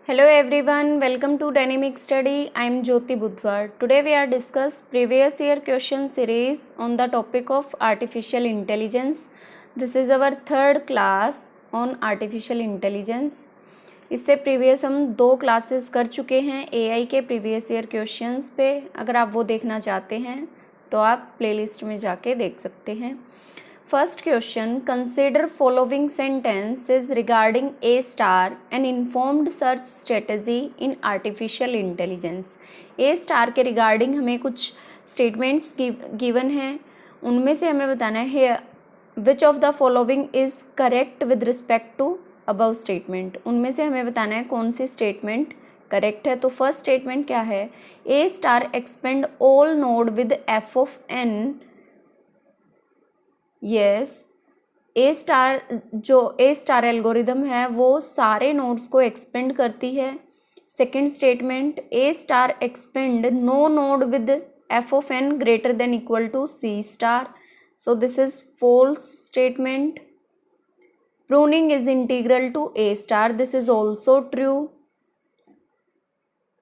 Hello everyone, welcome to Dynamic Study. I am Jyoti Budhwar. Today we are discuss previous year question series on the topic of artificial intelligence. This is our third class on artificial intelligence. इससे previous हम 2 classes कर चुके हैं AI के previous year questions पे. अगर आप वो देखना चाहते हैं तो आप प्लेलिस्ट में जाके देख सकते हैं. First question, consider following sentences regarding A star, an informed search strategy in artificial intelligence. A star के regarding हमें कुछ statements given हैं, उनमें से हमें बताना है which of the following is correct with respect to above statement. उनमें से हमें बताना है कौन सी statement करेक्ट है. तो फर्स्ट स्टेटमेंट क्या है? A star expand all node with f of n. Yes, A star algorithm है वो सारे नोड्स को एक्सपेंड करती है. Second statement, A star expand no node with F of N greater than equal to C star. So this is false statement. Pruning is integral to A star, this is also true.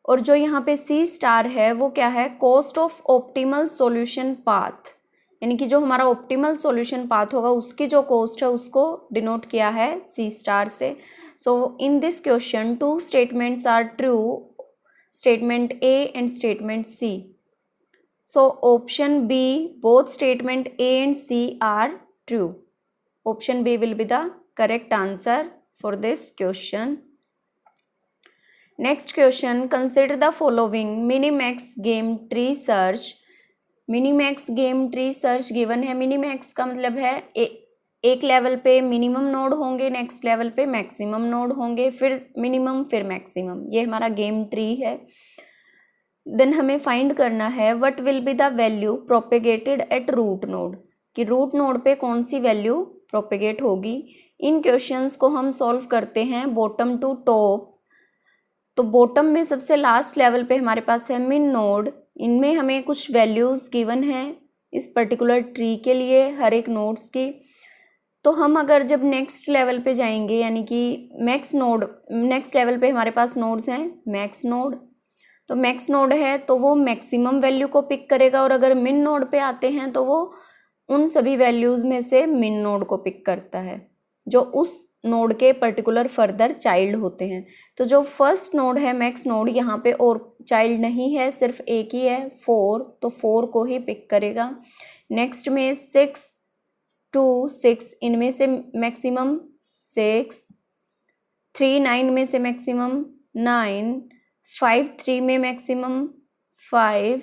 और जो यहाँ पे सी star है वो क्या है? Cost of optimal solution path, यानी कि जो हमारा ऑप्टिमल सॉल्यूशन पाथ होगा उसकी जो कॉस्ट है उसको डिनोट किया है सी स्टार से. So in this question 2 statements are true, statement A and statement C. So option B, both statement A and C are true. Option B will be the correct answer for this question. Next question, consider the following minimax game tree search. Minimax game tree search given है. Minimax का मतलब है एक level पे minimum node होंगे, नेक्स्ट level पे maximum node होंगे, फिर मिनिमम फिर मैक्सिमम. ये हमारा गेम ट्री है. देन हमें फाइंड करना है what will be the value propagated at root node, कि रूट नोड पे कौन सी वैल्यू प्रोपेगेट होगी. इन क्वेश्चंस को हम सॉल्व करते हैं बॉटम टू टॉप. तो बॉटम में सबसे लास्ट लेवल पे हमारे पास है मिन नोड. इनमें हमें कुछ वैल्यूज़ गिवन हैं इस पर्टिकुलर ट्री के लिए हर एक नोड्स की. तो हम अगर जब नेक्स्ट लेवल पे जाएंगे, यानी कि मैक्स नोड, नेक्स्ट लेवल पे हमारे पास नोड्स हैं मैक्स नोड. तो मैक्स नोड है तो वो मैक्सिमम वैल्यू को पिक करेगा, और अगर मिन नोड पे आते हैं तो वो उन सभी वैल्यूज़ में से मिन नोड को पिक करता है जो उस नोड के पर्टिकुलर फर्दर चाइल्ड होते हैं. तो जो फर्स्ट नोड है मैक्स नोड, यहाँ पे और चाइल्ड नहीं है, सिर्फ एक ही है 4, तो 4 को ही पिक करेगा. नेक्स्ट में 6, 2, 6, इनमें से मैक्सिमम 6, 3, 9 में से मैक्सिमम 9, 5, 3 में मैक्सिमम 5,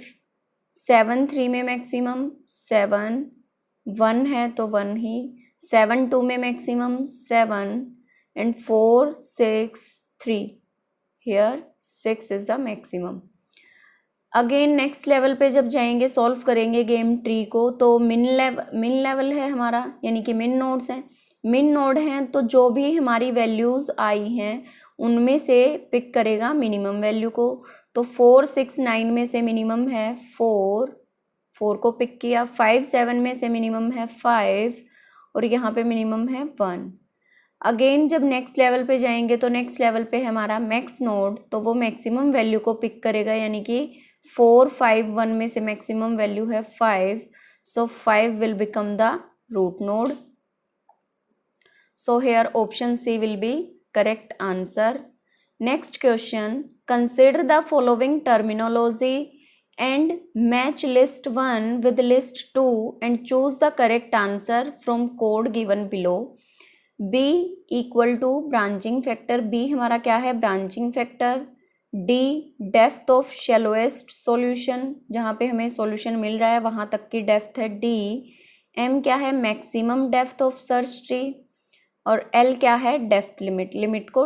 7, 3 में मैक्सिमम 7, 1 है तो 1 ही, 7, 2 में maximum 7, and 4, 6, 3. Here 6 is the maximum. Again next level पे जब जाएंगे सॉल्व करेंगे गेम ट्री को, तो मिन लेवल है हमारा, यानी कि मिन नोड्स हैं. मिन नोड हैं तो जो भी हमारी वैल्यूज़ आई हैं उनमें से पिक करेगा मिनिमम वैल्यू को. तो 4, 6, 9 में से मिनिमम है 4 को पिक किया. 5, 7 में से मिनिमम है 5, और यहाँ पे मिनिमम है 1. अगेन जब नेक्स्ट लेवल पे जाएंगे तो नेक्स्ट लेवल पे हमारा मैक्स नोड, तो वो मैक्सिमम वैल्यू को पिक करेगा, यानी कि 4, 5, 1 में से मैक्सिमम वैल्यू है 5. So 5 will become the root node. So here option C will be correct answer. Next question, consider the following terminology and match list 1 with list 2 and choose the correct answer from code given below. B equal to branching factor. B हमारा क्या है? branching factor. D depth of shallowest solution, जहाँ पे हमें solution मिल रहा है वहाँ तक की depth है D. M क्या है? maximum depth of search tree. और L क्या है? depth limit. लिमिट को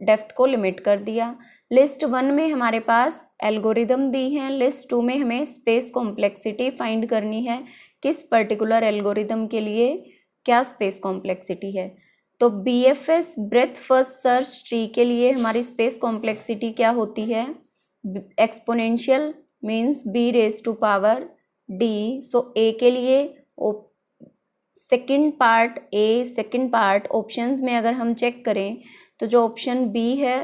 डेप्थ को लिमिट कर दिया. लिस्ट 1 में हमारे पास एल्गोरिदम दी हैं, लिस्ट 2 में हमें स्पेस कॉम्प्लेक्सिटी फाइंड करनी है, किस पर्टिकुलर एल्गोरिदम के लिए क्या स्पेस कॉम्प्लेक्सिटी है. तो BFS breadth first search tree के लिए हमारी स्पेस कॉम्प्लेक्सिटी क्या होती है? Exponential means B raise to power D. So A के लिए सेकंड पार्ट ऑप्शंस में अगर हम चेक करें तो जो ऑप्शन बी है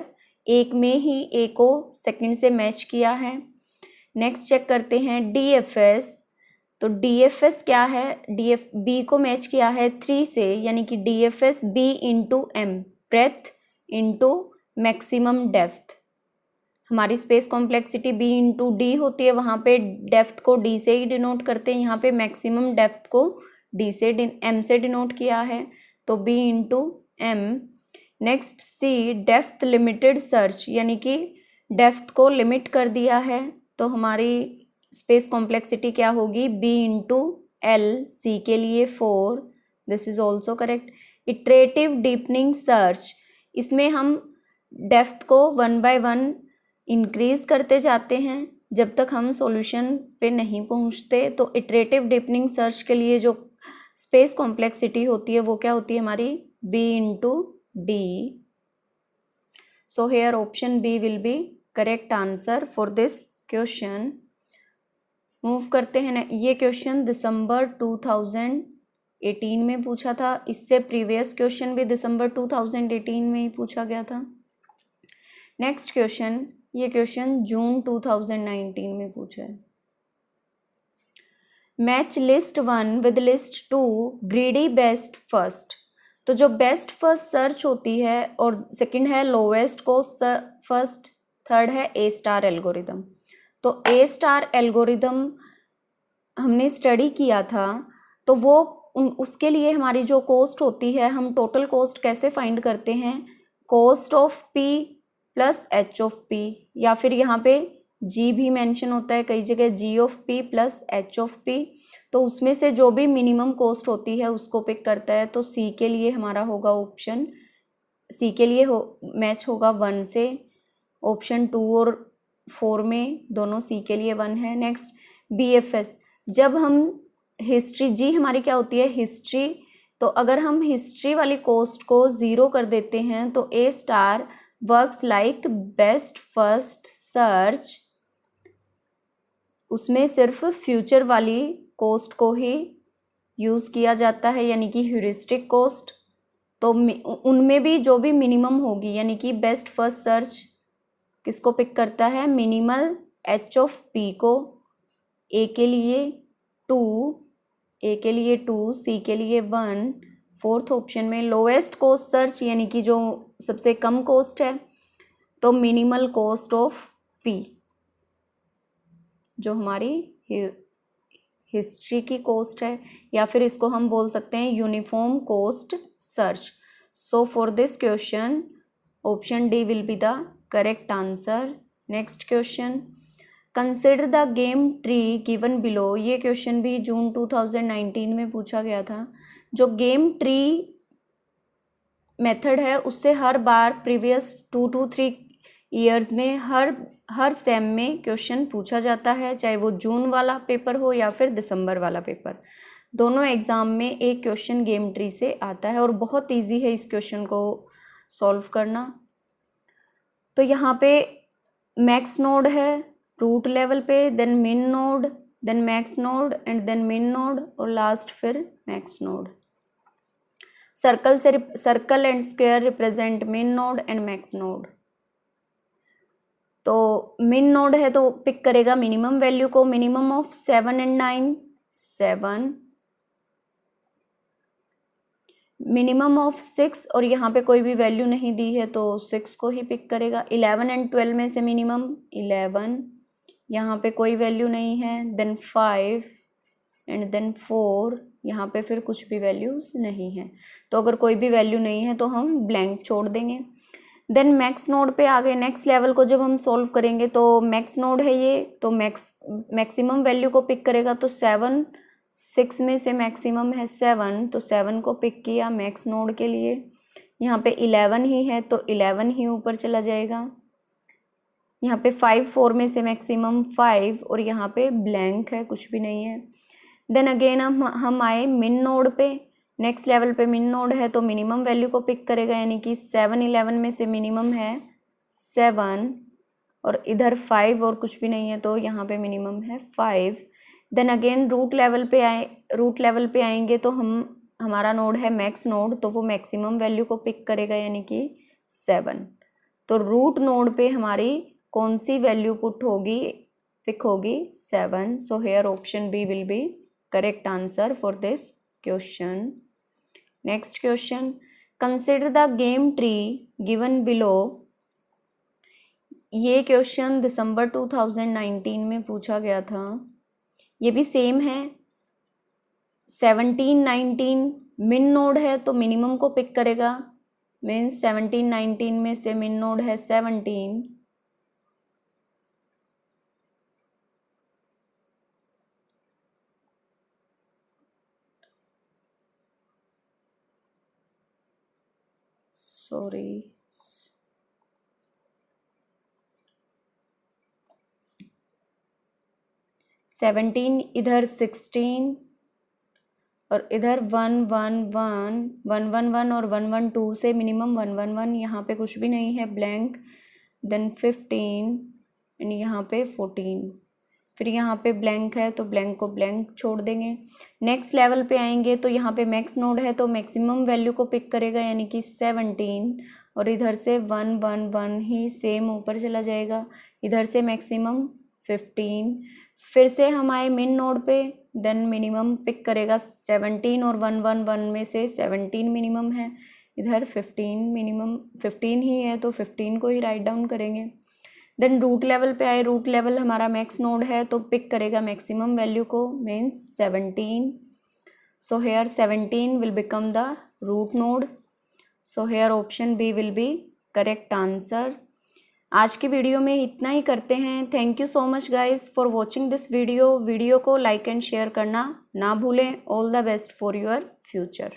एक में ही ए को सेकंड से मैच किया है। नेक्स्ट चेक करते हैं DFS। तो DFS क्या है, बी को मैच किया है 3 से, यानी कि DFS B into M, breadth into maximum depth. हमारी space complexity B into D होती है, वहाँ पे डेप्थ को D से ही डिनोट करते हैं, यहाँ पे मैक्सिमम डेप्थ को M से डिनोट किया है, तो B into M. Next C, depth limited search, यानी कि डेप्थ को लिमिट कर दिया है, तो हमारी स्पेस कॉम्प्लेक्सिटी क्या होगी, B इंटू एल, C के लिए 4, this is also correct. Iterative deepening search, इसमें हम डेप्थ को 1 बाय 1 इंक्रीज करते जाते हैं जब तक हम सॉल्यूशन पे नहीं पहुंचते। तो इटरेटिव डीपनिंग सर्च के लिए जो स्पेस कॉम्प्लेक्सिटी होती है वो क्या होती है हमारी, B into D. So here option B will be correct answer for this question. Move करते हैं ना, ये क्वेश्चन दिसंबर 2018 में पूछा था, इससे प्रीवियस क्वेश्चन भी दिसंबर 2018 में ही पूछा गया था। नेक्स्ट क्वेश्चन, ये क्वेश्चन जून 2019 में पूछा है। Match list 1 with list 2, greedy best first. तो जो बेस्ट फर्स्ट सर्च होती है और सेकंड है लोवेस्ट कॉस्ट फर्स्ट, थर्ड है ए स्टार एल्गोरिदम। तो ए स्टार एल्गोरिदम हमने स्टडी किया था, तो वो उसके लिए हमारी जो कॉस्ट होती है, हम टोटल कॉस्ट कैसे फाइंड करते हैं, cost of P plus H of P, या फिर यहाँ पे जी भी मेंशन होता है कई जगह, G of P plus H of P. तो उसमें से जो भी मिनिमम कॉस्ट होती है उसको पिक करता है। तो सी के लिए हमारा होगा ऑप्शन, सी के लिए मैच होगा 1 से। ऑप्शन 2 और 4 में दोनों सी के लिए 1 है। नेक्स्ट BFS, जब हम हिस्ट्री, जी हमारी क्या होती है हिस्ट्री, तो अगर हम हिस्ट्री वाली कॉस्ट को 0 कर देते हैं तो A star works like best first search, उसमें सिर्फ फ्यूचर वाली कॉस्ट को ही यूज़ किया जाता है, यानी कि ह्यूरिस्टिक कॉस्ट। तो उनमें भी जो भी मिनिमम होगी, यानी कि बेस्ट फर्स्ट सर्च किसको पिक करता है, मिनिमल एच ऑफ पी को, ए के लिए 2, सी के लिए 1। फोर्थ ऑप्शन में लोएस्ट कॉस्ट सर्च, यानी कि जो सबसे कम कॉस्ट है, तो मिनिमल कॉस्ट ऑफ पी, जो हमारी हिस्ट्री की कॉस्ट है, या फिर इसको हम बोल सकते हैं uniform cost search. So for this question option D will be the correct answer. Next question, consider the game tree given below. ये क्वेश्चन भी जून 2019 में पूछा गया था। जो गेम ट्री मेथड है उससे हर बार प्रीवियस 2 to 3 ईयर्स में हर सेम में क्वेश्चन पूछा जाता है, चाहे वो जून वाला पेपर हो या फिर दिसंबर वाला पेपर। दोनों एग्ज़ाम में एक क्वेश्चन गेम ट्री से आता है और बहुत इजी है इस क्वेश्चन को सॉल्व करना। तो यहाँ पे मैक्स नोड है रूट लेवल पे, then min node, then max node and then min node, और लास्ट फिर max node. Circle and square represent min node and max node. तो मिन नोड है तो पिक करेगा मिनिमम वैल्यू को, minimum of 7 and 9 7, minimum of 6, और यहाँ पे कोई भी वैल्यू नहीं दी है तो 6 को ही पिक करेगा। 11 and 12 में से मिनिमम 11, यहाँ पे कोई वैल्यू नहीं है, देन 5 एंड देन 4, यहाँ पे फिर कुछ भी वैल्यूज नहीं है। तो अगर कोई भी वैल्यू नहीं है तो हम ब्लैंक छोड़ देंगे। देन मैक्स नोड पे आ गए। नेक्स्ट लेवल को जब हम सॉल्व करेंगे तो मैक्स नोड है ये, तो मैक्सिमम वैल्यू को पिक करेगा। तो 7, 6 में से मैक्सिमम है 7, तो 7 को पिक किया मैक्स नोड के लिए। यहाँ पे 11 ही है तो 11 ही ऊपर चला जाएगा। यहाँ पे 5, 4 में से मैक्सिमम 5, और यहाँ पे ब्लैंक है, कुछ भी नहीं है। देन अगेन हम आए मिन नोड पे। नेक्स्ट लेवल पे मिन नोड है तो मिनिमम वैल्यू को पिक करेगा, यानी कि 7, 11 में से मिनिमम है 7, और इधर 5 और कुछ भी नहीं है तो यहाँ पे मिनिमम है 5। देन अगेन रूट लेवल पे आएंगे तो हमारा नोड है मैक्स नोड, तो वो मैक्सिमम वैल्यू को पिक करेगा, यानी कि 7। तो रूट नोड पे हमारी कौन सी वैल्यू पिक होगी 7. So here option B will be correct answer for this question. Next question, consider the game tree given below. ये क्वेश्चन दिसंबर 2019 में पूछा गया था. ये भी सेम है. 17 19 मिन नोड है तो मिनिमम को पिक करेगा. मीन्स 17 19 में से मिन नोड है 17. सॉरी, 17 इधर 16 और इधर 1 1 1 1 1 1 और 1 1 2 से मिनिमम 1 1 1. यहाँ पे कुछ भी नहीं है, ब्लैंक. देन 15 एंड यहाँ पे 14. फिर यहाँ पे ब्लैंक है तो ब्लैंक को ब्लैंक छोड़ देंगे. नेक्स्ट लेवल पे आएंगे तो यहाँ पे मैक्स नोड है तो मैक्सिमम वैल्यू को पिक करेगा यानी कि 17. और इधर से 1 1 1 ही सेम ऊपर चला जाएगा. इधर से मैक्सिमम 15. फिर से हम आए मिन नोड पे, देन मिनिमम पिक करेगा 17 और 1 1 1 में से 17 मिनिमम है. इधर 15 मिनिमम 15 ही है तो 15 को ही राइट डाउन करेंगे. देन रूट लेवल पे आए. रूट लेवल हमारा मैक्स नोड है तो पिक करेगा मैक्सिमम वैल्यू को, means 17. So here 17 will become the root node. So here option B will be correct answer. आज की वीडियो में इतना ही करते हैं. Thank you so much guys for watching this video. Video को लाइक एंड शेयर करना ना भूलें. All the best for your future.